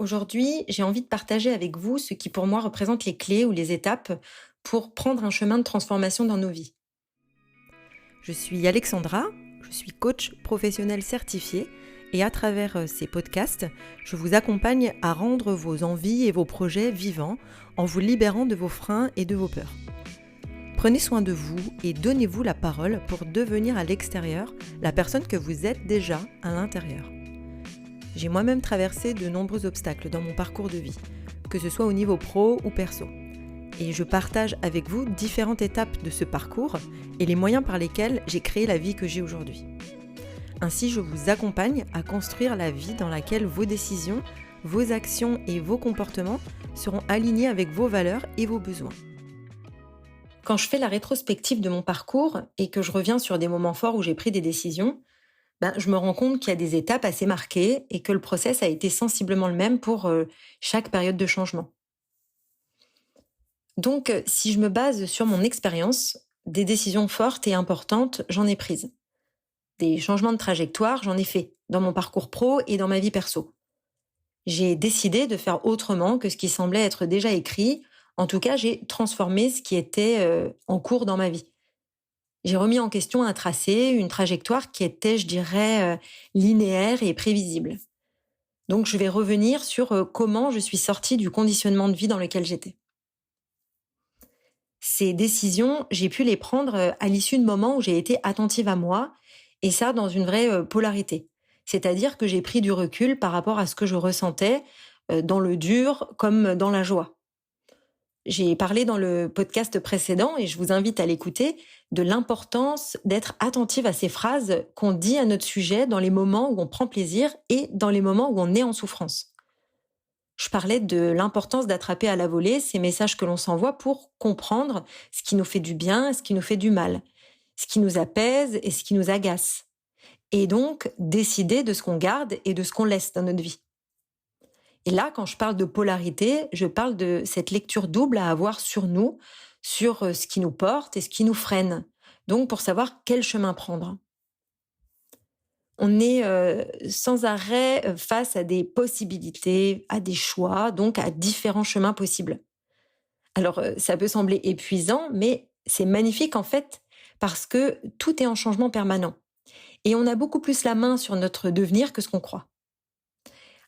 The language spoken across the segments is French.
Aujourd'hui, j'ai envie de partager avec vous ce qui pour moi représente les clés ou les étapes pour prendre un chemin de transformation dans nos vies. Je suis Alexandra, je suis coach professionnel certifié et à travers ces podcasts, je vous accompagne à rendre vos envies et vos projets vivants en vous libérant de vos freins et de vos peurs. Prenez soin de vous et donnez-vous la parole pour devenir à l'extérieur la personne que vous êtes déjà à l'intérieur. J'ai moi-même traversé de nombreux obstacles dans mon parcours de vie, que ce soit au niveau pro ou perso. Et je partage avec vous différentes étapes de ce parcours et les moyens par lesquels j'ai créé la vie que j'ai aujourd'hui. Ainsi, je vous accompagne à construire la vie dans laquelle vos décisions, vos actions et vos comportements seront alignés avec vos valeurs et vos besoins. Quand je fais la rétrospective de mon parcours et que je reviens sur des moments forts où j'ai pris des décisions, je me rends compte qu'il y a des étapes assez marquées et que le process a été sensiblement le même pour chaque période de changement. Donc, si je me base sur mon expérience, des décisions fortes et importantes, j'en ai prises. Des changements de trajectoire, j'en ai fait dans mon parcours pro et dans ma vie perso. J'ai décidé de faire autrement que ce qui semblait être déjà écrit. En tout cas, j'ai transformé ce qui était en cours dans ma vie. J'ai remis en question un tracé, une trajectoire qui était, je dirais, linéaire et prévisible. Donc, je vais revenir sur comment je suis sortie du conditionnement de vie dans lequel j'étais. Ces décisions, j'ai pu les prendre à l'issue de moments où j'ai été attentive à moi, et ça dans une vraie polarité. C'est-à-dire que j'ai pris du recul par rapport à ce que je ressentais dans le dur comme dans la joie. J'ai parlé dans le podcast précédent, et je vous invite à l'écouter, de l'importance d'être attentive à ces phrases qu'on dit à notre sujet dans les moments où on prend plaisir et dans les moments où on est en souffrance. Je parlais de l'importance d'attraper à la volée ces messages que l'on s'envoie pour comprendre ce qui nous fait du bien et ce qui nous fait du mal, ce qui nous apaise et ce qui nous agace. Et donc, décider de ce qu'on garde et de ce qu'on laisse dans notre vie. Et là, quand je parle de polarité, je parle de cette lecture double à avoir sur nous, sur ce qui nous porte et ce qui nous freine. Donc, pour savoir quel chemin prendre. On est sans arrêt face à des possibilités, à des choix, donc à différents chemins possibles. Alors, ça peut sembler épuisant, mais c'est magnifique en fait, parce que tout est en changement permanent. Et on a beaucoup plus la main sur notre devenir que ce qu'on croit.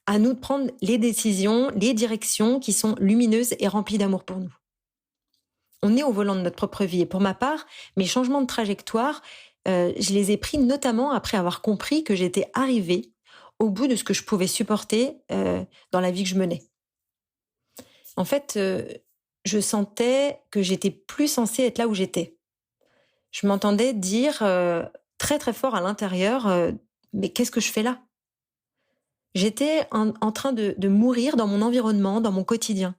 À nous de prendre les décisions, les directions qui sont lumineuses et remplies d'amour pour nous. On est au volant de notre propre vie. Et pour ma part, mes changements de trajectoire, je les ai pris notamment après avoir compris que j'étais arrivée au bout de ce que je pouvais supporter dans la vie que je menais. En fait, je sentais que j'étais plus censée être là où j'étais. Je m'entendais dire très très fort à l'intérieur, mais qu'est-ce que je fais là? J'étais en train de mourir dans mon environnement, dans mon quotidien.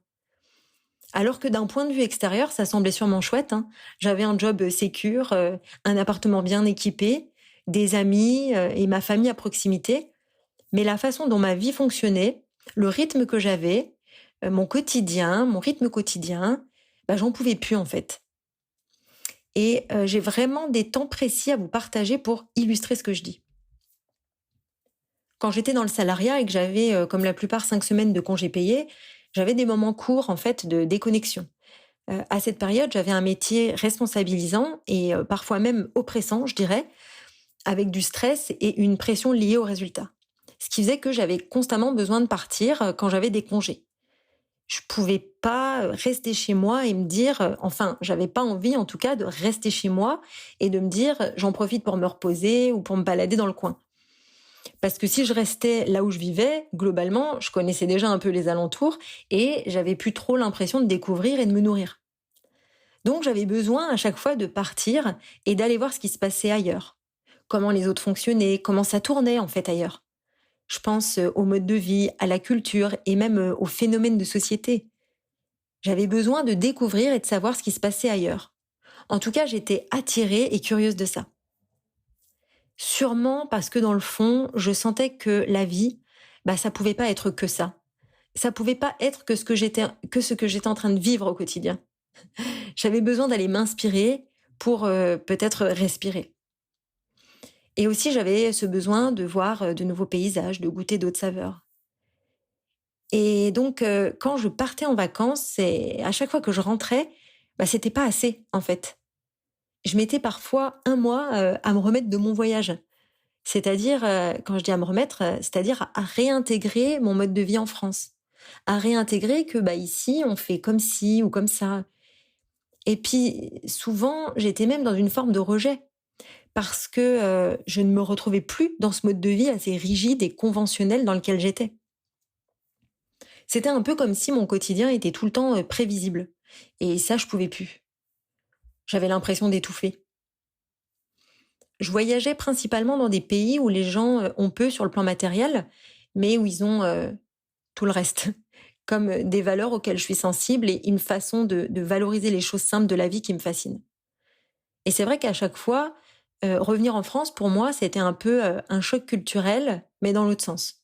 Alors que d'un point de vue extérieur, ça semblait sûrement chouette, hein. J'avais un job sécure, un appartement bien équipé, des amis et ma famille à proximité. Mais la façon dont ma vie fonctionnait, le rythme que j'avais, mon quotidien, mon rythme quotidien, j'en pouvais plus en fait. Et j'ai vraiment des temps précis à vous partager pour illustrer ce que je dis. Quand j'étais dans le salariat et que j'avais, comme la plupart, 5 semaines de congés payés, j'avais des moments courts en fait de déconnexion. À cette période, j'avais un métier responsabilisant et parfois même oppressant, je dirais, avec du stress et une pression liée aux résultats. Ce qui faisait que j'avais constamment besoin de partir quand j'avais des congés. Je pouvais pas rester chez moi et me dire, enfin, j'avais pas envie en tout cas de rester chez moi et de me dire, j'en profite pour me reposer ou pour me balader dans le coin. Parce que si je restais là où je vivais, globalement, je connaissais déjà un peu les alentours et j'avais plus trop l'impression de découvrir et de me nourrir. Donc j'avais besoin à chaque fois de partir et d'aller voir ce qui se passait ailleurs. Comment les autres fonctionnaient, comment ça tournait en fait ailleurs. Je pense au mode de vie, à la culture et même aux phénomènes de société. J'avais besoin de découvrir et de savoir ce qui se passait ailleurs. En tout cas, j'étais attirée et curieuse de ça. Sûrement parce que dans le fond, je sentais que la vie, ça pouvait pas être que ça. Ça pouvait pas être que ce que j'étais en train de vivre au quotidien. J'avais besoin d'aller m'inspirer pour peut-être respirer. Et aussi, j'avais ce besoin de voir de nouveaux paysages, de goûter d'autres saveurs. Et donc, quand je partais en vacances et à chaque fois que je rentrais, c'était pas assez, en fait. Je mettais parfois 1 mois, à me remettre de mon voyage. C'est-à-dire, quand je dis à me remettre, c'est-à-dire à réintégrer mon mode de vie en France. À réintégrer que, ici, on fait comme ci ou comme ça. Et puis, souvent, j'étais même dans une forme de rejet parce que, je ne me retrouvais plus dans ce mode de vie assez rigide et conventionnel dans lequel j'étais. C'était un peu comme si mon quotidien était tout le temps, prévisible et ça, je pouvais plus. J'avais l'impression d'étouffer. Je voyageais principalement dans des pays où les gens, ont peu sur le plan matériel, mais où ils ont, tout le reste, comme, des valeurs auxquelles je suis sensible et une façon de valoriser les choses simples de la vie qui me fascine. Et c'est vrai qu'à chaque fois, revenir en France, pour moi, c'était un peu, un choc culturel, mais dans l'autre sens.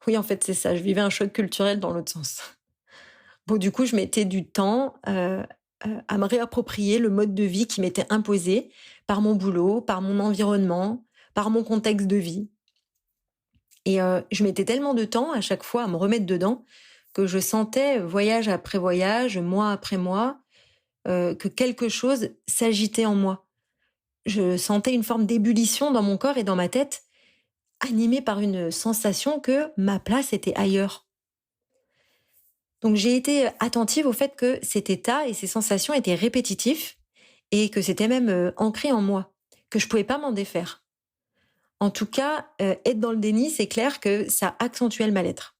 Oui, en fait, c'est ça, je vivais un choc culturel dans l'autre sens. Bon, du coup, je mettais du temps, à me réapproprier le mode de vie qui m'était imposé par mon boulot, par mon environnement, par mon contexte de vie. Et je mettais tellement de temps à chaque fois à me remettre dedans que je sentais, voyage après voyage, mois après mois, que quelque chose s'agitait en moi. Je sentais une forme d'ébullition dans mon corps et dans ma tête, animée par une sensation que ma place était ailleurs. Donc j'ai été attentive au fait que cet état et ces sensations étaient répétitifs et que c'était même ancré en moi, que je pouvais pas m'en défaire. En tout cas, être dans le déni, c'est clair que ça accentuait le mal-être.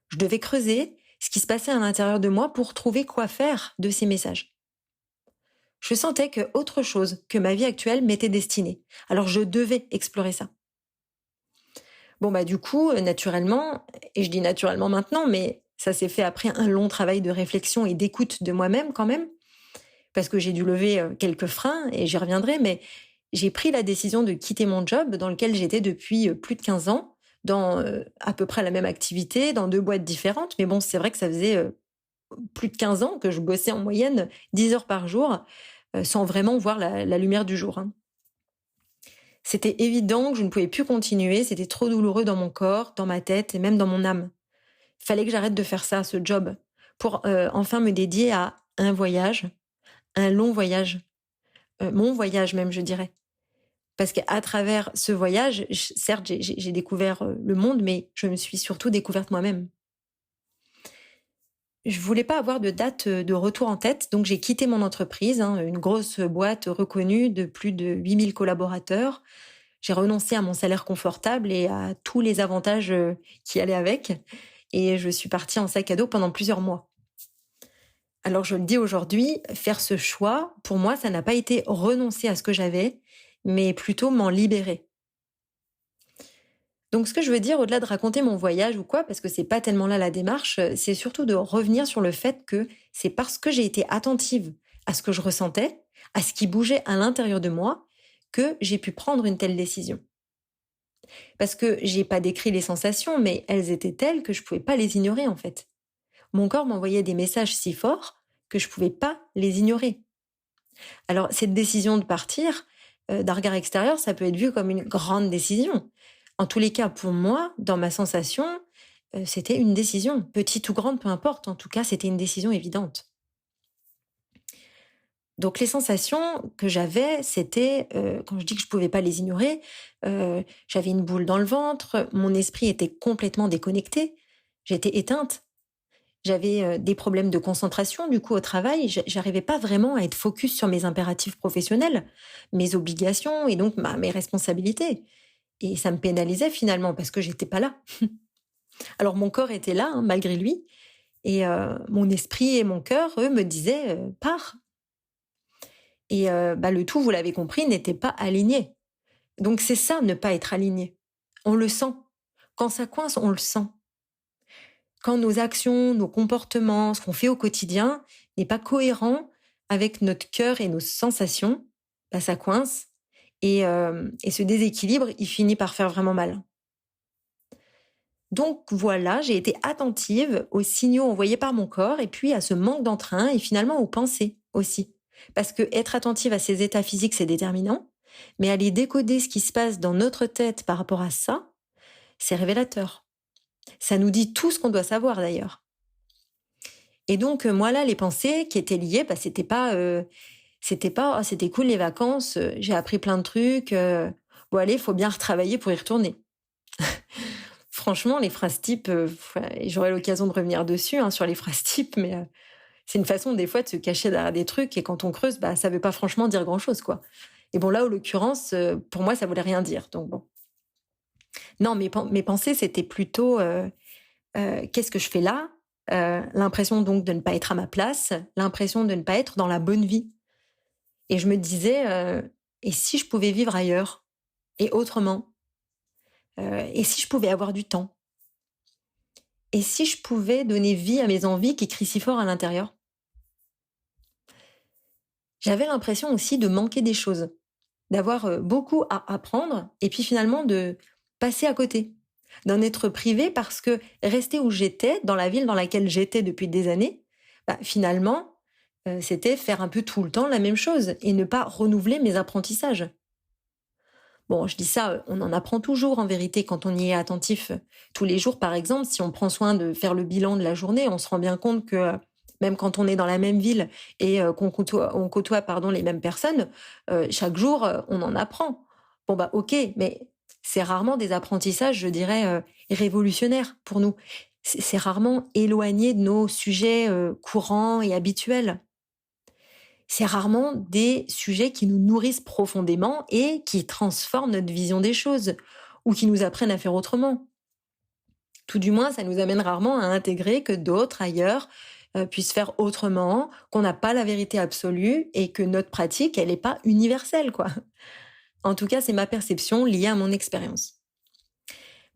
Je devais creuser ce qui se passait à l'intérieur de moi pour trouver quoi faire de ces messages. Je sentais que autre chose que ma vie actuelle m'était destinée. Alors je devais explorer ça. Bon, du coup, naturellement, et je dis naturellement maintenant, mais ça s'est fait après un long travail de réflexion et d'écoute de moi-même quand même, parce que j'ai dû lever quelques freins et j'y reviendrai, mais j'ai pris la décision de quitter mon job dans lequel j'étais depuis plus de 15 ans, dans à peu près la même activité, dans 2 boîtes différentes. Mais bon, c'est vrai que ça faisait plus de 15 ans que je bossais en moyenne 10 heures par jour, sans vraiment voir la lumière du jour, hein. C'était évident que je ne pouvais plus continuer, c'était trop douloureux dans mon corps, dans ma tête et même dans mon âme. Il fallait que j'arrête de faire ça, ce job, pour enfin me dédier à un voyage, un long voyage, mon voyage même, je dirais. Parce qu'à travers ce voyage, certes, j'ai découvert le monde, mais je me suis surtout découverte moi-même. Je voulais pas avoir de date de retour en tête, donc j'ai quitté mon entreprise, hein, une grosse boîte reconnue de plus de 8 000 collaborateurs. J'ai renoncé à mon salaire confortable et à tous les avantages qui allaient avec. Et je suis partie en sac à dos pendant plusieurs mois. Alors je le dis aujourd'hui, faire ce choix, pour moi, ça n'a pas été renoncer à ce que j'avais, mais plutôt m'en libérer. Donc ce que je veux dire, au-delà de raconter mon voyage ou quoi, parce que c'est pas tellement là la démarche, c'est surtout de revenir sur le fait que c'est parce que j'ai été attentive à ce que je ressentais, à ce qui bougeait à l'intérieur de moi, que j'ai pu prendre une telle décision. Parce que j'ai pas décrit les sensations, mais elles étaient telles que je pouvais pas les ignorer en fait. Mon corps m'envoyait des messages si forts que je pouvais pas les ignorer. Alors cette décision de partir, d'un regard extérieur, ça peut être vu comme une grande décision. En tous les cas, pour moi, dans ma sensation, c'était une décision, petite ou grande, peu importe. En tout cas, c'était une décision évidente. Donc les sensations que j'avais, c'était, quand je dis que je pouvais pas les ignorer, j'avais une boule dans le ventre, mon esprit était complètement déconnecté, j'étais éteinte. J'avais, des problèmes de concentration du coup au travail, j'arrivais pas vraiment à être focus sur mes impératifs professionnels, mes obligations et donc mes responsabilités et ça me pénalisait finalement parce que j'étais pas là. Alors mon corps était là, hein, malgré lui et mon esprit et mon cœur, eux, me disaient, «Pars». Et le tout, vous l'avez compris, n'était pas aligné. Donc c'est ça, ne pas être aligné. On le sent. Quand ça coince, on le sent. Quand nos actions, nos comportements, ce qu'on fait au quotidien n'est pas cohérent avec notre cœur et nos sensations, ça coince et ce déséquilibre, il finit par faire vraiment mal. Donc voilà, j'ai été attentive aux signaux envoyés par mon corps et puis à ce manque d'entrain et finalement aux pensées aussi. Parce que être attentive à ces états physiques, c'est déterminant, mais aller décoder ce qui se passe dans notre tête par rapport à ça, c'est révélateur. Ça nous dit tout ce qu'on doit savoir d'ailleurs. Et donc, moi là, les pensées qui étaient liées, bah, c'était pas: «Oh, c'était cool les vacances, j'ai appris plein de trucs, bon allez, faut bien retravailler pour y retourner». Franchement, les phrases types, j'aurai l'occasion de revenir dessus, hein, sur les phrases types, mais c'est une façon des fois de se cacher derrière des trucs et quand on creuse, bah, ça veut pas franchement dire grand-chose, quoi. Et bon là, en l'occurrence, pour moi, ça voulait rien dire, donc bon. Non, mes pensées, c'était plutôt, «Qu'est-ce que je fais là?» L'impression donc de ne pas être à ma place, l'impression de ne pas être dans la bonne vie. Et je me disais, «Et si je pouvais vivre ailleurs et autrement? Et si je pouvais avoir du temps? Et si je pouvais donner vie à mes envies qui crient si fort à l'intérieur?» J'avais l'impression aussi de manquer des choses, d'avoir, beaucoup à apprendre et puis finalement de passer à côté, d'en être privée parce que rester où j'étais, dans la ville dans laquelle j'étais depuis des années, bah, finalement, c'était faire un peu tout le temps la même chose et ne pas renouveler mes apprentissages. Bon, je dis ça, on en apprend toujours en vérité quand on y est attentif. Tous les jours, par exemple, si on prend soin de faire le bilan de la journée, on se rend bien compte que même quand on est dans la même ville et qu'on côtoie pardon, les mêmes personnes, chaque jour, on en apprend. Bon, bah ok, mais c'est rarement des apprentissages, je dirais, révolutionnaires pour nous. C'est rarement éloigné de nos sujets courants et habituels. C'est rarement des sujets qui nous nourrissent profondément et qui transforment notre vision des choses ou qui nous apprennent à faire autrement. Tout du moins, ça nous amène rarement à intégrer que d'autres ailleurs puissent faire autrement, qu'on n'a pas la vérité absolue et que notre pratique, elle n'est pas universelle, quoi. En tout cas, c'est ma perception liée à mon expérience.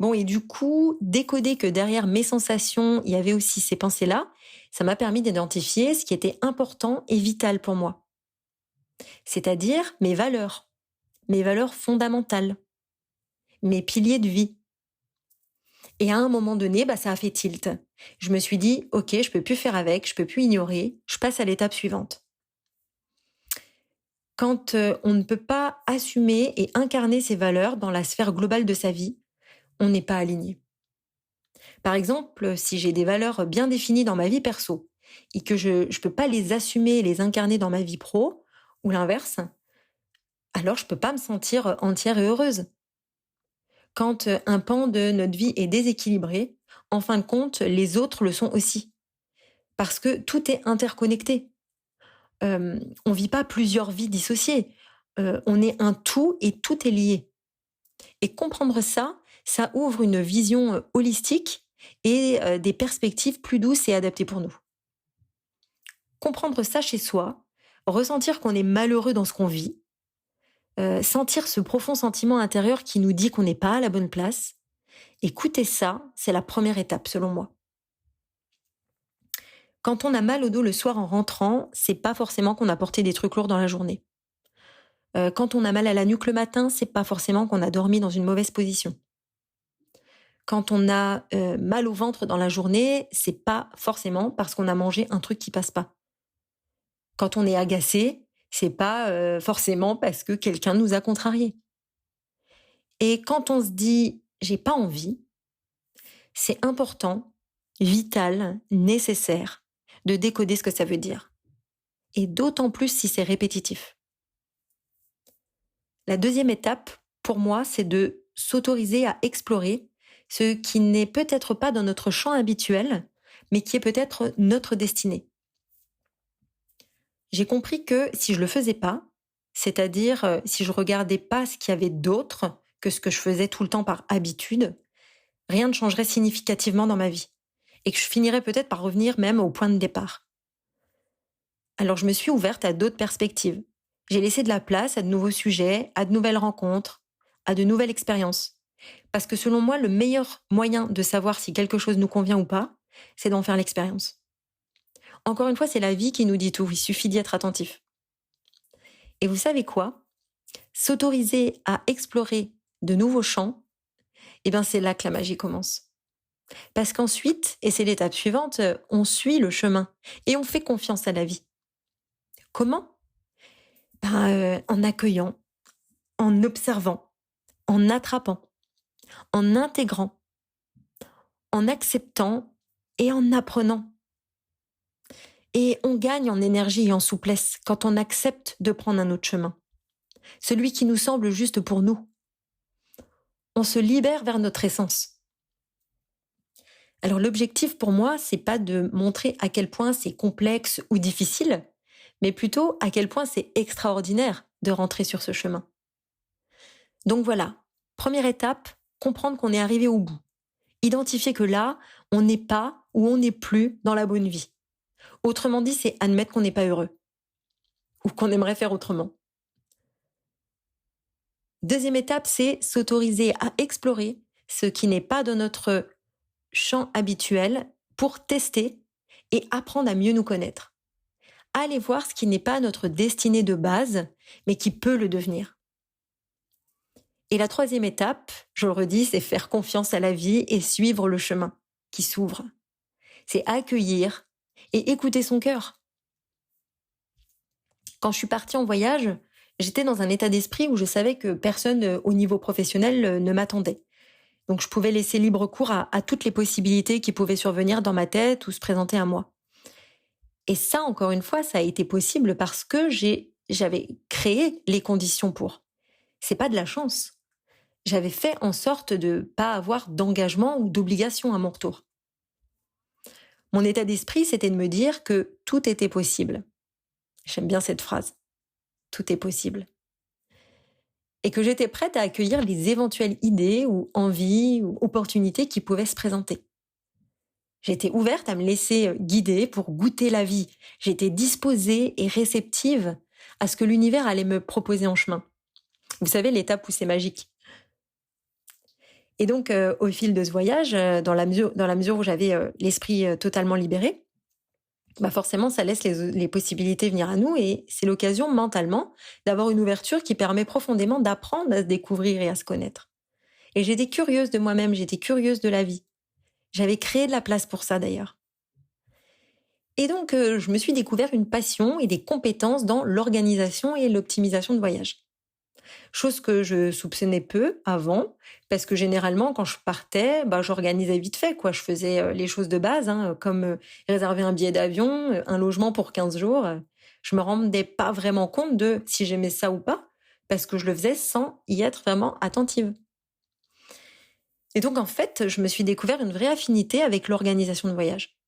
Bon, et du coup, décoder que derrière mes sensations, il y avait aussi ces pensées-là, ça m'a permis d'identifier ce qui était important et vital pour moi, c'est-à-dire mes valeurs fondamentales, mes piliers de vie. Et à un moment donné, bah, ça a fait tilt. Je me suis dit, ok, je peux plus faire avec, je peux plus ignorer, je passe à l'étape suivante. Quand on ne peut pas assumer et incarner ses valeurs dans la sphère globale de sa vie, on n'est pas aligné. Par exemple, si j'ai des valeurs bien définies dans ma vie perso et que je ne peux pas les assumer et les incarner dans ma vie pro, ou l'inverse, alors je peux pas me sentir entière et heureuse. Quand un pan de notre vie est déséquilibré, en fin de compte, les autres le sont aussi. Parce que tout est interconnecté. On vit pas plusieurs vies dissociées. On est un tout et tout est lié. Et comprendre ça, ça ouvre une vision holistique et des perspectives plus douces et adaptées pour nous. Comprendre ça chez soi, ressentir qu'on est malheureux dans ce qu'on vit, sentir ce profond sentiment intérieur qui nous dit qu'on n'est pas à la bonne place, écouter ça, c'est la première étape selon moi. Quand on a mal au dos le soir en rentrant, c'est pas forcément qu'on a porté des trucs lourds dans la journée. Quand on a mal à la nuque le matin, c'est pas forcément qu'on a dormi dans une mauvaise position. Quand on a mal au ventre dans la journée, c'est pas forcément parce qu'on a mangé un truc qui passe pas. Quand on est agacé, c'est pas forcément parce que quelqu'un nous a contrariés. Et quand on se dit j'ai pas envie, c'est important, vital, nécessaire de décoder ce que ça veut dire. Et d'autant plus si c'est répétitif. La deuxième étape, pour moi, c'est de s'autoriser à explorer ce qui n'est peut-être pas dans notre champ habituel, mais qui est peut-être notre destinée. J'ai compris que si je le faisais pas, c'est-à-dire si je regardais pas ce qu'il y avait d'autre que ce que je faisais tout le temps par habitude, rien ne changerait significativement dans ma vie. Et que je finirais peut-être par revenir même au point de départ. Alors je me suis ouverte à d'autres perspectives. J'ai laissé de la place à de nouveaux sujets, à de nouvelles rencontres, à de nouvelles expériences. Parce que selon moi, le meilleur moyen de savoir si quelque chose nous convient ou pas, c'est d'en faire l'expérience. Encore une fois, c'est la vie qui nous dit tout, il suffit d'y être attentif. Et vous savez quoi? S'autoriser à explorer de nouveaux champs, eh ben c'est là que la magie commence. Parce qu'ensuite, et c'est l'étape suivante, on suit le chemin et on fait confiance à la vie. Comment? En accueillant, en observant, en attrapant, en intégrant, en acceptant et en apprenant. Et on gagne en énergie et en souplesse quand on accepte de prendre un autre chemin, celui qui nous semble juste pour nous. On se libère vers notre essence. Alors l'objectif pour moi, c'est pas de montrer à quel point c'est complexe ou difficile, mais plutôt à quel point c'est extraordinaire de rentrer sur ce chemin. Donc voilà, première étape, comprendre qu'on est arrivé au bout. Identifier que là, on n'est pas ou on n'est plus dans la bonne vie. Autrement dit, c'est admettre qu'on n'est pas heureux ou qu'on aimerait faire autrement. Deuxième étape, c'est s'autoriser à explorer ce qui n'est pas dans notre champ habituel pour tester et apprendre à mieux nous connaître. Aller voir ce qui n'est pas notre destinée de base, mais qui peut le devenir. Et la troisième étape, je le redis, c'est faire confiance à la vie et suivre le chemin qui s'ouvre. C'est accueillir et écouter son cœur. Quand je suis partie en voyage, j'étais dans un état d'esprit où je savais que personne au niveau professionnel ne m'attendait. Donc je pouvais laisser libre cours à toutes les possibilités qui pouvaient survenir dans ma tête ou se présenter à moi. Et ça, encore une fois, ça a été possible parce que j'avais créé les conditions pour. C'est pas de la chance. J'avais fait en sorte de pas avoir d'engagement ou d'obligation à mon retour. Mon état d'esprit, c'était de me dire que tout était possible. J'aime bien cette phrase. Tout est possible. Et que j'étais prête à accueillir les éventuelles idées ou envies ou opportunités qui pouvaient se présenter. J'étais ouverte à me laisser guider pour goûter la vie. J'étais disposée et réceptive à ce que l'univers allait me proposer en chemin. Vous savez, l'étape où c'est magique. Et donc, au fil de ce voyage, dans la mesure où j'avais l'esprit totalement libéré, forcément, ça laisse les possibilités venir à nous et c'est l'occasion mentalement d'avoir une ouverture qui permet profondément d'apprendre à se découvrir et à se connaître. Et j'étais curieuse de moi-même, j'étais curieuse de la vie. J'avais créé de la place pour ça d'ailleurs. Et donc, je me suis découvert une passion et des compétences dans l'organisation et l'optimisation de voyages. Chose que je soupçonnais peu avant, parce que généralement, quand je partais, j'organisais vite fait, quoi. Je faisais les choses de base, comme réserver un billet d'avion, un logement pour 15 jours. Je me rendais pas vraiment compte de si j'aimais ça ou pas, parce que je le faisais sans y être vraiment attentive. Et donc, en fait, je me suis découvert une vraie affinité avec l'organisation de voyage.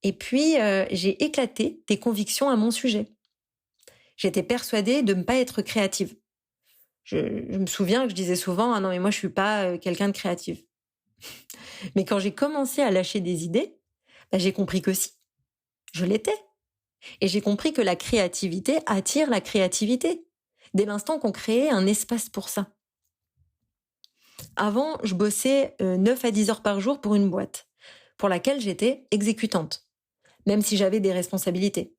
Et puis, j'ai éclaté des convictions à mon sujet. J'étais persuadée de ne pas être créative. Je me souviens que je disais souvent « Ah non, mais moi, je suis pas quelqu'un de créatif. » Mais quand j'ai commencé à lâcher des idées, j'ai compris que si, je l'étais. Et j'ai compris que la créativité attire la créativité, dès l'instant qu'on créait un espace pour ça. Avant, je bossais 9 à 10 heures par jour pour une boîte, pour laquelle j'étais exécutante, même si j'avais des responsabilités.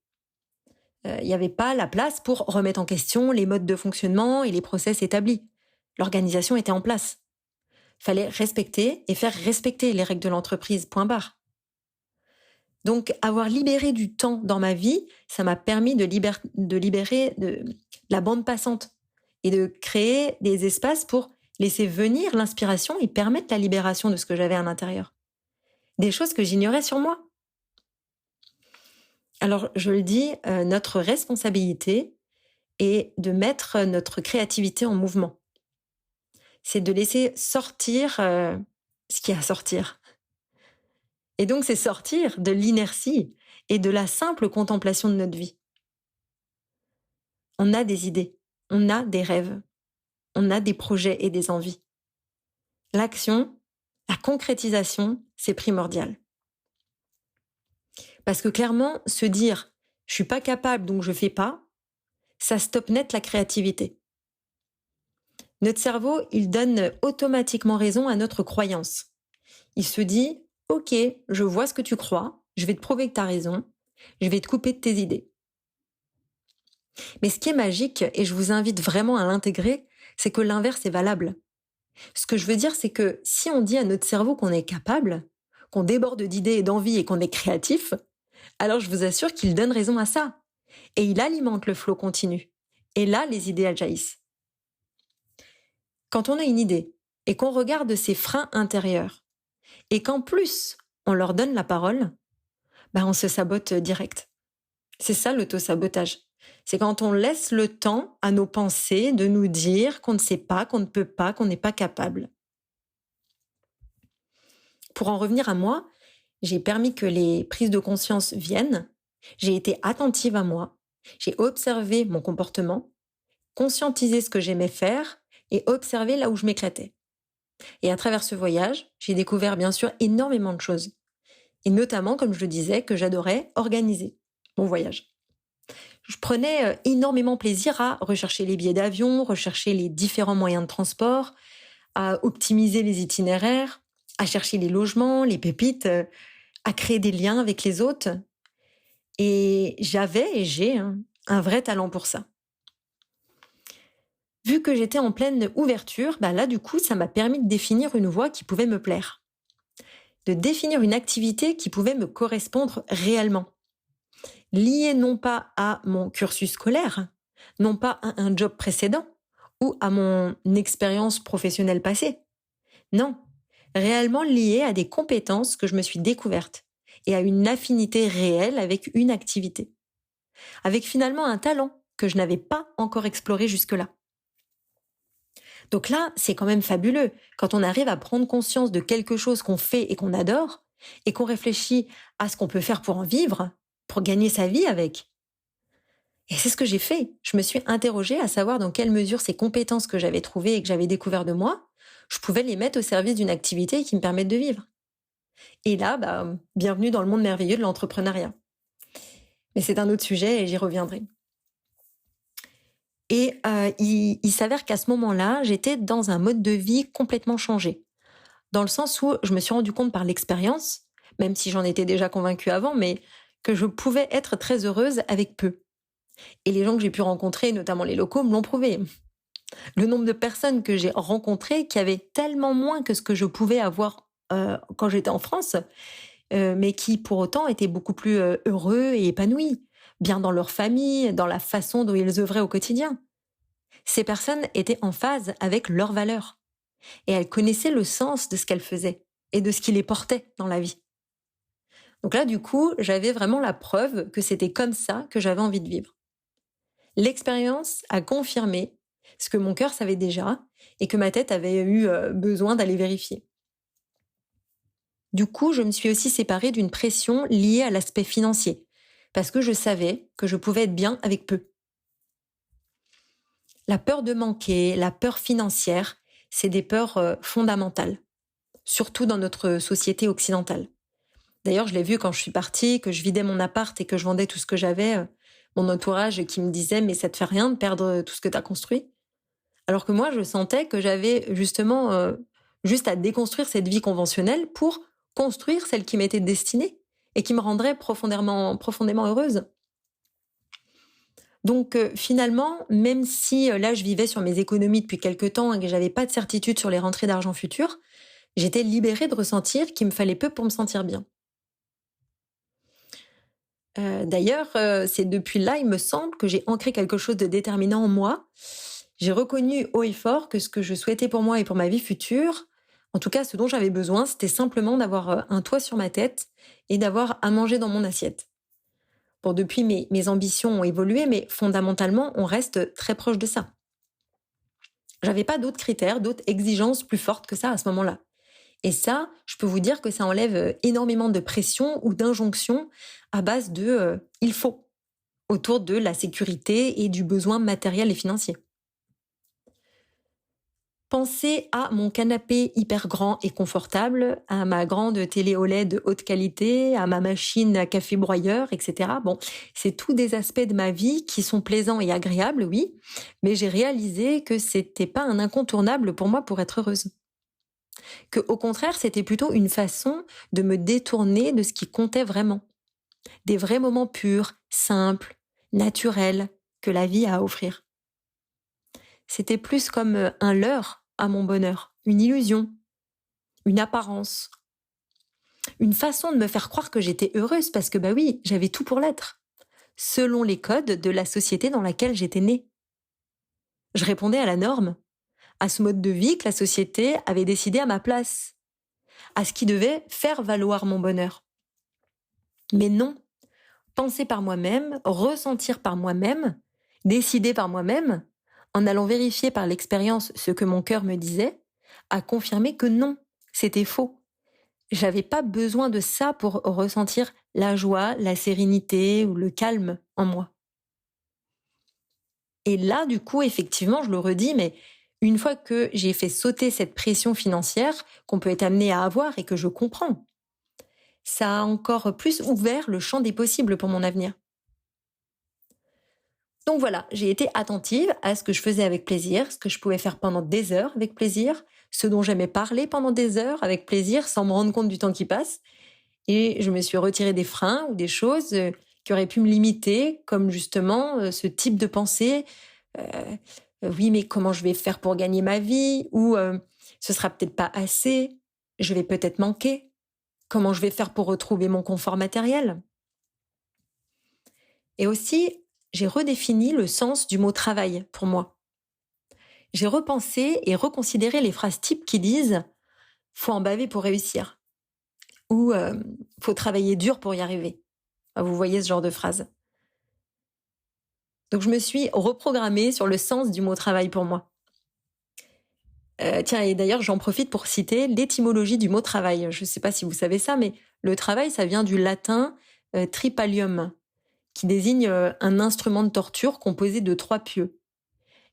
Il n'y avait pas la place pour remettre en question les modes de fonctionnement et les process établis. L'organisation était en place. Fallait respecter et faire respecter les règles de l'entreprise, point barre. Donc, avoir libéré du temps dans ma vie, ça m'a permis de libérer de la bande passante et de créer des espaces pour laisser venir l'inspiration et permettre la libération de ce que j'avais à l'intérieur. Des choses que j'ignorais sur moi. Alors, je le dis, notre responsabilité est de mettre notre créativité en mouvement. C'est de laisser sortir ce qu'il y a à sortir. Et donc, c'est sortir de l'inertie et de la simple contemplation de notre vie. On a des idées, on a des rêves, on a des projets et des envies. L'action, la concrétisation, c'est primordial. Parce que clairement, se dire « je suis pas capable, donc je fais pas », ça stoppe net la créativité. Notre cerveau, il donne automatiquement raison à notre croyance. Il se dit « ok, je vois ce que tu crois, je vais te prouver que tu as raison, je vais te couper de tes idées ». Mais ce qui est magique, et je vous invite vraiment à l'intégrer, c'est que l'inverse est valable. Ce que je veux dire, c'est que si on dit à notre cerveau qu'on est capable, qu'on déborde d'idées et d'envies et qu'on est créatif, alors je vous assure qu'il donne raison à ça. Et il alimente le flot continu. Et là, les idées elles jaillissent. Quand on a une idée et qu'on regarde ses freins intérieurs, et qu'en plus, on leur donne la parole, bah, on se sabote direct. C'est ça l'auto-sabotage. C'est quand on laisse le temps à nos pensées de nous dire qu'on ne sait pas, qu'on ne peut pas, qu'on n'est pas capable. Pour en revenir à moi, j'ai permis que les prises de conscience viennent, j'ai été attentive à moi, j'ai observé mon comportement, conscientisé ce que j'aimais faire et observé là où je m'éclatais. Et à travers ce voyage, j'ai découvert bien sûr énormément de choses. Et notamment, comme je le disais, que j'adorais organiser mon voyage. Je prenais énormément plaisir à rechercher les billets d'avion, rechercher les différents moyens de transport, à optimiser les itinéraires, à chercher les logements, les pépites, à créer des liens avec les autres. Et j'avais et j'ai un vrai talent pour ça. Vu que j'étais en pleine ouverture, bah là du coup, ça m'a permis de définir une voie qui pouvait me plaire, de définir une activité qui pouvait me correspondre réellement, liée non pas à mon cursus scolaire, non pas à un job précédent ou à mon expérience professionnelle passée. Non, réellement liée à des compétences que je me suis découvertes et à une affinité réelle avec une activité, avec finalement un talent que je n'avais pas encore exploré jusque-là. Donc là, c'est quand même fabuleux quand on arrive à prendre conscience de quelque chose qu'on fait et qu'on adore et qu'on réfléchit à ce qu'on peut faire pour en vivre, pour gagner sa vie avec. Et c'est ce que j'ai fait. Je me suis interrogée à savoir dans quelle mesure ces compétences que j'avais trouvées et que j'avais découvertes de moi, je pouvais les mettre au service d'une activité qui me permette de vivre. Et là, bienvenue dans le monde merveilleux de l'entrepreneuriat. Mais c'est un autre sujet et j'y reviendrai. Et il s'avère qu'à ce moment-là, j'étais dans un mode de vie complètement changé. Dans le sens où je me suis rendu compte par l'expérience, même si j'en étais déjà convaincue avant, mais que je pouvais être très heureuse avec peu. Et les gens que j'ai pu rencontrer, notamment les locaux, me l'ont prouvé. Le nombre de personnes que j'ai rencontrées qui avaient tellement moins que ce que je pouvais avoir quand j'étais en France, mais qui pour autant étaient beaucoup plus heureux et épanouis, bien dans leur famille, dans la façon dont ils œuvraient au quotidien. Ces personnes étaient en phase avec leurs valeurs et elles connaissaient le sens de ce qu'elles faisaient et de ce qui les portait dans la vie. Donc là, du coup, j'avais vraiment la preuve que c'était comme ça que j'avais envie de vivre. L'expérience a confirmé ce que mon cœur savait déjà et que ma tête avait eu besoin d'aller vérifier. Du coup, je me suis aussi séparée d'une pression liée à l'aspect financier, parce que je savais que je pouvais être bien avec peu. La peur de manquer, la peur financière, c'est des peurs fondamentales, surtout dans notre société occidentale. D'ailleurs, je l'ai vu quand je suis partie, que je vidais mon appart et que je vendais tout ce que j'avais, mon entourage qui me disait « mais ça te fait rien de perdre tout ce que tu as construit ?» Alors que moi, je sentais que j'avais justement juste à déconstruire cette vie conventionnelle pour construire celle qui m'était destinée et qui me rendrait profondément heureuse. Donc finalement, même si là je vivais sur mes économies depuis quelque temps et que j'avais pas de certitude sur les rentrées d'argent futures, j'étais libérée de ressentir qu'il me fallait peu pour me sentir bien. D'ailleurs, c'est depuis là, il me semble, que j'ai ancré quelque chose de déterminant en moi. J'ai reconnu haut et fort que ce que je souhaitais pour moi et pour ma vie future, en tout cas ce dont j'avais besoin, c'était simplement d'avoir un toit sur ma tête et d'avoir à manger dans mon assiette. Bon, depuis, mes ambitions ont évolué, mais fondamentalement, on reste très proche de ça. J'avais pas d'autres critères, d'autres exigences plus fortes que ça à ce moment-là. Et ça, je peux vous dire que ça enlève énormément de pression ou d'injonction à base de « il faut » autour de la sécurité et du besoin matériel et financier. Pensez à mon canapé hyper grand et confortable, à ma grande télé OLED de haute qualité, à ma machine à café broyeur, etc. Bon, c'est tous des aspects de ma vie qui sont plaisants et agréables, oui, mais j'ai réalisé que c'était pas un incontournable pour moi pour être heureuse. Que, au contraire, c'était plutôt une façon de me détourner de ce qui comptait vraiment. Des vrais moments purs, simples, naturels que la vie a à offrir. C'était plus comme un leurre à mon bonheur, une illusion, une apparence, une façon de me faire croire que j'étais heureuse parce que oui, j'avais tout pour l'être, selon les codes de la société dans laquelle j'étais née. Je répondais à la norme, à ce mode de vie que la société avait décidé à ma place, à ce qui devait faire valoir mon bonheur. Mais non, penser par moi-même, ressentir par moi-même, décider par moi-même, en allant vérifier par l'expérience ce que mon cœur me disait, a confirmé que non, c'était faux. J'avais pas besoin de ça pour ressentir la joie, la sérénité ou le calme en moi. Et là, du coup, effectivement, je le redis, mais une fois que j'ai fait sauter cette pression financière qu'on peut être amené à avoir et que je comprends, ça a encore plus ouvert le champ des possibles pour mon avenir. Donc voilà, j'ai été attentive à ce que je faisais avec plaisir, ce que je pouvais faire pendant des heures avec plaisir, ce dont j'aimais parler pendant des heures avec plaisir sans me rendre compte du temps qui passe. Et je me suis retirée des freins ou des choses qui auraient pu me limiter, comme justement ce type de pensée. euh, oui, mais comment je vais faire pour gagner ma vie? Ou ce sera peut-être pas assez, je vais peut-être manquer. Comment je vais faire pour retrouver mon confort matériel? Et aussi, j'ai redéfini le sens du mot travail pour moi. J'ai repensé et reconsidéré les phrases types qui disent faut en baver pour réussir ou faut travailler dur pour y arriver. Vous voyez ce genre de phrase. Donc je me suis reprogrammée sur le sens du mot travail pour moi. Tiens, et d'ailleurs j'en profite pour citer l'étymologie du mot travail. Je ne sais pas si vous savez ça, mais le travail, ça vient du latin tripalium, qui désigne un instrument de torture composé de 3 pieux.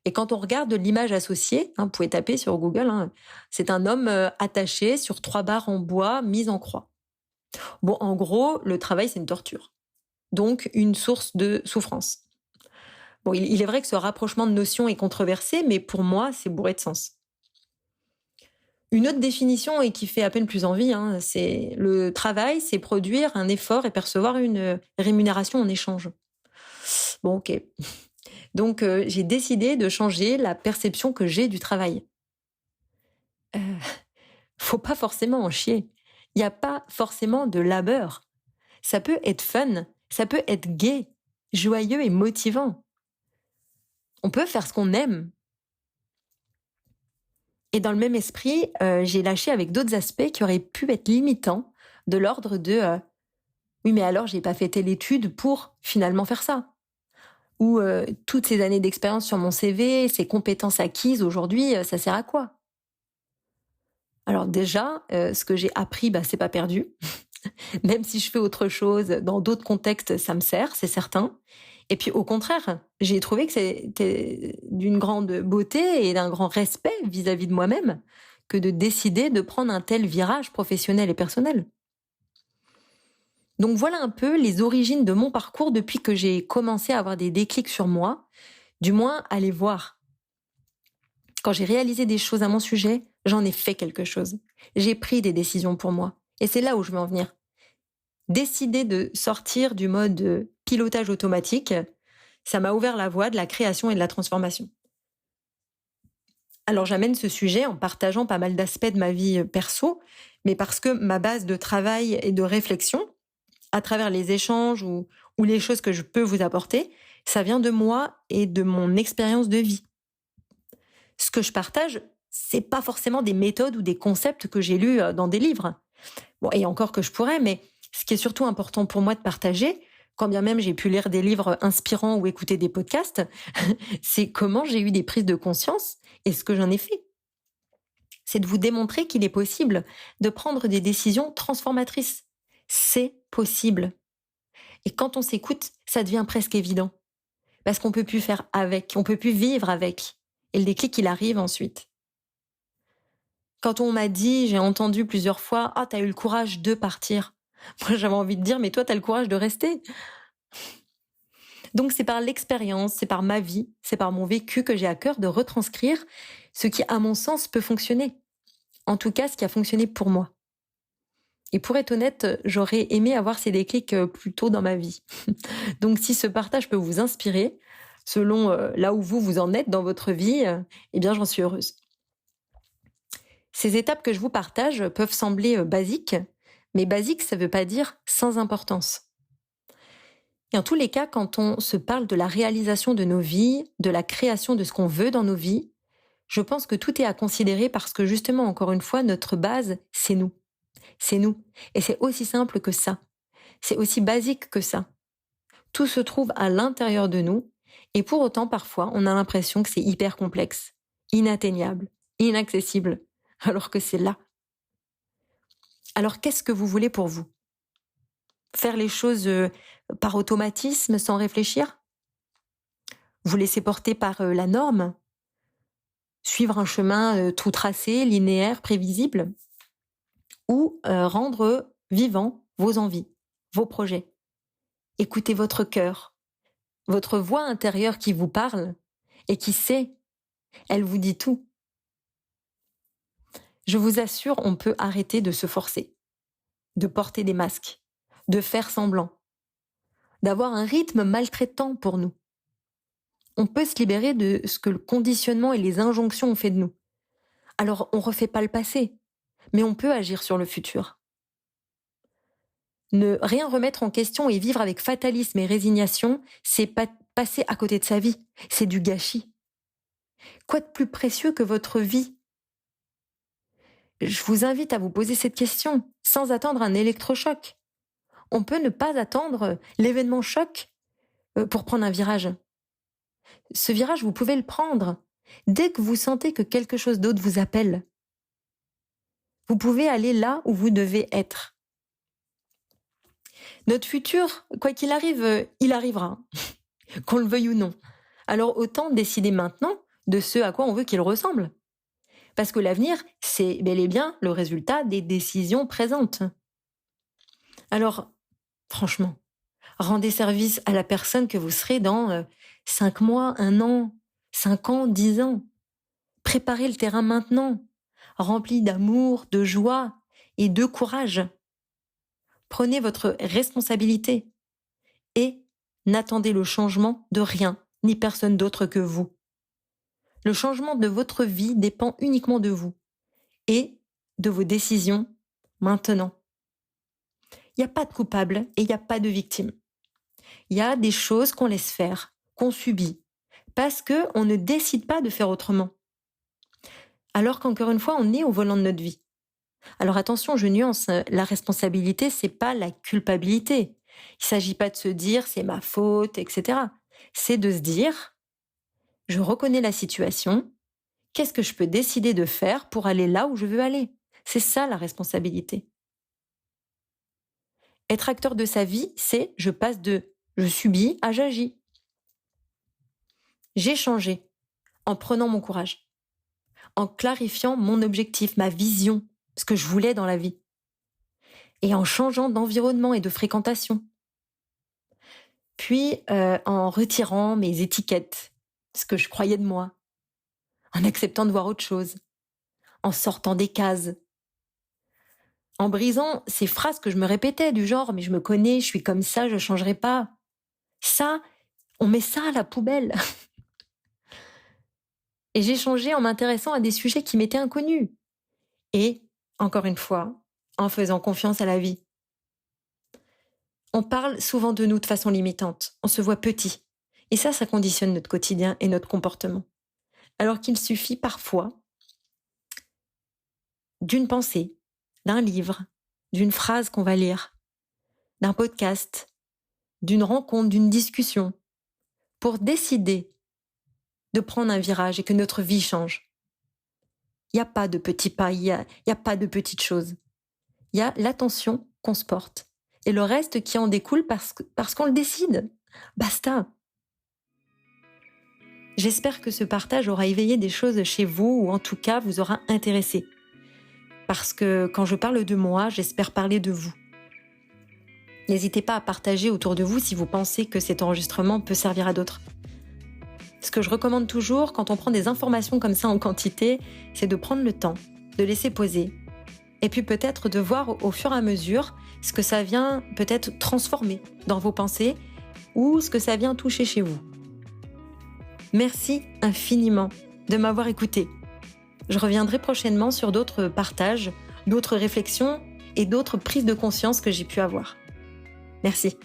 Et quand on regarde l'image associée, vous pouvez taper sur Google, c'est un homme attaché sur 3 barres en bois mises en croix. Bon, en gros, le travail, c'est une torture. Donc, une source de souffrance. Bon, il est vrai que ce rapprochement de notions est controversé, mais pour moi, c'est bourré de sens. Une autre définition, et qui fait à peine plus envie, c'est le travail, c'est produire un effort et percevoir une rémunération en échange. Bon, ok. Donc, j'ai décidé de changer la perception que j'ai du travail. Faut pas forcément en chier. Il n'y a pas forcément de labeur. Ça peut être fun, ça peut être gai, joyeux et motivant. On peut faire ce qu'on aime. Et dans le même esprit, j'ai lâché avec d'autres aspects qui auraient pu être limitants, de l'ordre de oui, mais alors j'ai pas fait telle étude pour finalement faire ça. Ou toutes ces années d'expérience sur mon CV, ces compétences acquises aujourd'hui, ça sert à quoi? Alors déjà, ce que j'ai appris, c'est pas perdu. Même si je fais autre chose, dans d'autres contextes, ça me sert, c'est certain. Et puis au contraire, j'ai trouvé que c'était d'une grande beauté et d'un grand respect vis-à-vis de moi-même que de décider de prendre un tel virage professionnel et personnel. Donc voilà un peu les origines de mon parcours depuis que j'ai commencé à avoir des déclics sur moi, du moins à les voir. Quand j'ai réalisé des choses à mon sujet, j'en ai fait quelque chose. J'ai pris des décisions pour moi. Et c'est là où je veux en venir. Décider de sortir du mode pilotage automatique, ça m'a ouvert la voie de la création et de la transformation. Alors j'amène ce sujet en partageant pas mal d'aspects de ma vie perso, mais parce que ma base de travail et de réflexion, à travers les échanges ou les choses que je peux vous apporter, ça vient de moi et de mon expérience de vie. Ce que je partage, c'est pas forcément des méthodes ou des concepts que j'ai lus dans des livres. Bon, et encore que je pourrais, mais ce qui est surtout important pour moi de partager, quand bien même j'ai pu lire des livres inspirants ou écouter des podcasts, c'est comment j'ai eu des prises de conscience et ce que j'en ai fait. C'est de vous démontrer qu'il est possible de prendre des décisions transformatrices. C'est possible. Et quand on s'écoute, ça devient presque évident. Parce qu'on peut plus faire avec, on peut plus vivre avec. Et le déclic, il arrive ensuite. Quand on m'a dit, j'ai entendu plusieurs fois, « Ah, t'as eu le courage de partir ». Moi, j'avais envie de dire, mais toi, t'as le courage de rester. Donc, c'est par l'expérience, c'est par ma vie, c'est par mon vécu que j'ai à cœur de retranscrire ce qui, à mon sens, peut fonctionner. En tout cas, ce qui a fonctionné pour moi. Et pour être honnête, j'aurais aimé avoir ces déclics plus tôt dans ma vie. Donc, si ce partage peut vous inspirer, selon là où vous en êtes dans votre vie, eh bien, j'en suis heureuse. Ces étapes que je vous partage peuvent sembler basiques, mais basique, ça ne veut pas dire sans importance. Et en tous les cas, quand on se parle de la réalisation de nos vies, de la création de ce qu'on veut dans nos vies, je pense que tout est à considérer parce que justement, encore une fois, notre base, c'est nous. C'est nous. Et c'est aussi simple que ça. C'est aussi basique que ça. Tout se trouve à l'intérieur de nous. Et pour autant, parfois, on a l'impression que c'est hyper complexe, inatteignable, inaccessible, alors que c'est là. Alors, qu'est-ce que vous voulez pour vous? Faire les choses par automatisme, sans réfléchir? Vous laisser porter par la norme? Suivre un chemin tout tracé, linéaire, prévisible? Ou rendre vivants vos envies, vos projets? Écoutez votre cœur, votre voix intérieure qui vous parle et qui sait, elle vous dit tout. Je vous assure, on peut arrêter de se forcer, de porter des masques, de faire semblant, d'avoir un rythme maltraitant pour nous. On peut se libérer de ce que le conditionnement et les injonctions ont fait de nous. Alors, on ne refait pas le passé, mais on peut agir sur le futur. Ne rien remettre en question et vivre avec fatalisme et résignation, c'est passer à côté de sa vie. C'est du gâchis. Quoi de plus précieux que votre vie? Je vous invite à vous poser cette question, sans attendre un électrochoc. On peut ne pas attendre l'événement choc pour prendre un virage. Ce virage, vous pouvez le prendre dès que vous sentez que quelque chose d'autre vous appelle. Vous pouvez aller là où vous devez être. Notre futur, quoi qu'il arrive, il arrivera, qu'on le veuille ou non. Alors autant décider maintenant de ce à quoi on veut qu'il ressemble. Parce que l'avenir, c'est bel et bien le résultat des décisions présentes. Alors, franchement, rendez service à la personne que vous serez dans 5 mois, 1 an, 5 ans, 10 ans. Préparez le terrain maintenant, rempli d'amour, de joie et de courage. Prenez votre responsabilité et n'attendez le changement de rien ni personne d'autre que vous. Le changement de votre vie dépend uniquement de vous et de vos décisions maintenant. Il n'y a pas de coupable et il n'y a pas de victime. Il y a des choses qu'on laisse faire, qu'on subit, parce qu'on ne décide pas de faire autrement. Alors qu'encore une fois, on est au volant de notre vie. Alors attention, je nuance, la responsabilité, c'est pas la culpabilité. Il s'agit pas de se dire c'est ma faute, etc. C'est de se dire, je reconnais la situation, qu'est-ce que je peux décider de faire pour aller là où je veux aller? C'est ça la responsabilité. Être acteur de sa vie, c'est je passe de je subis à j'agis. J'ai changé en prenant mon courage, en clarifiant mon objectif, ma vision, ce que je voulais dans la vie, et en changeant d'environnement et de fréquentation. Puis en retirant mes étiquettes, ce que je croyais de moi, en acceptant de voir autre chose, en sortant des cases, en brisant ces phrases que je me répétais du genre « mais je me connais, je suis comme ça, je ne changerai pas ». Ça, on met ça à la poubelle. Et j'ai changé en m'intéressant à des sujets qui m'étaient inconnus. Et, encore une fois, en faisant confiance à la vie. On parle souvent de nous de façon limitante. On se voit petit. Et ça conditionne notre quotidien et notre comportement. Alors qu'il suffit parfois d'une pensée, d'un livre, d'une phrase qu'on va lire, d'un podcast, d'une rencontre, d'une discussion, pour décider de prendre un virage et que notre vie change. Il n'y a pas de petits pas, il n'y a pas de petites choses. Il y a l'attention qu'on se porte et le reste qui en découle parce qu'on le décide. Basta. J'espère que ce partage aura éveillé des choses chez vous ou en tout cas vous aura intéressé. Parce que quand je parle de moi, j'espère parler de vous. N'hésitez pas à partager autour de vous si vous pensez que cet enregistrement peut servir à d'autres. Ce que je recommande toujours quand on prend des informations comme ça en quantité, c'est de prendre le temps, de laisser poser, et puis peut-être de voir au fur et à mesure ce que ça vient peut-être transformer dans vos pensées ou ce que ça vient toucher chez vous. Merci infiniment de m'avoir écouté. Je reviendrai prochainement sur d'autres partages, d'autres réflexions et d'autres prises de conscience que j'ai pu avoir. Merci.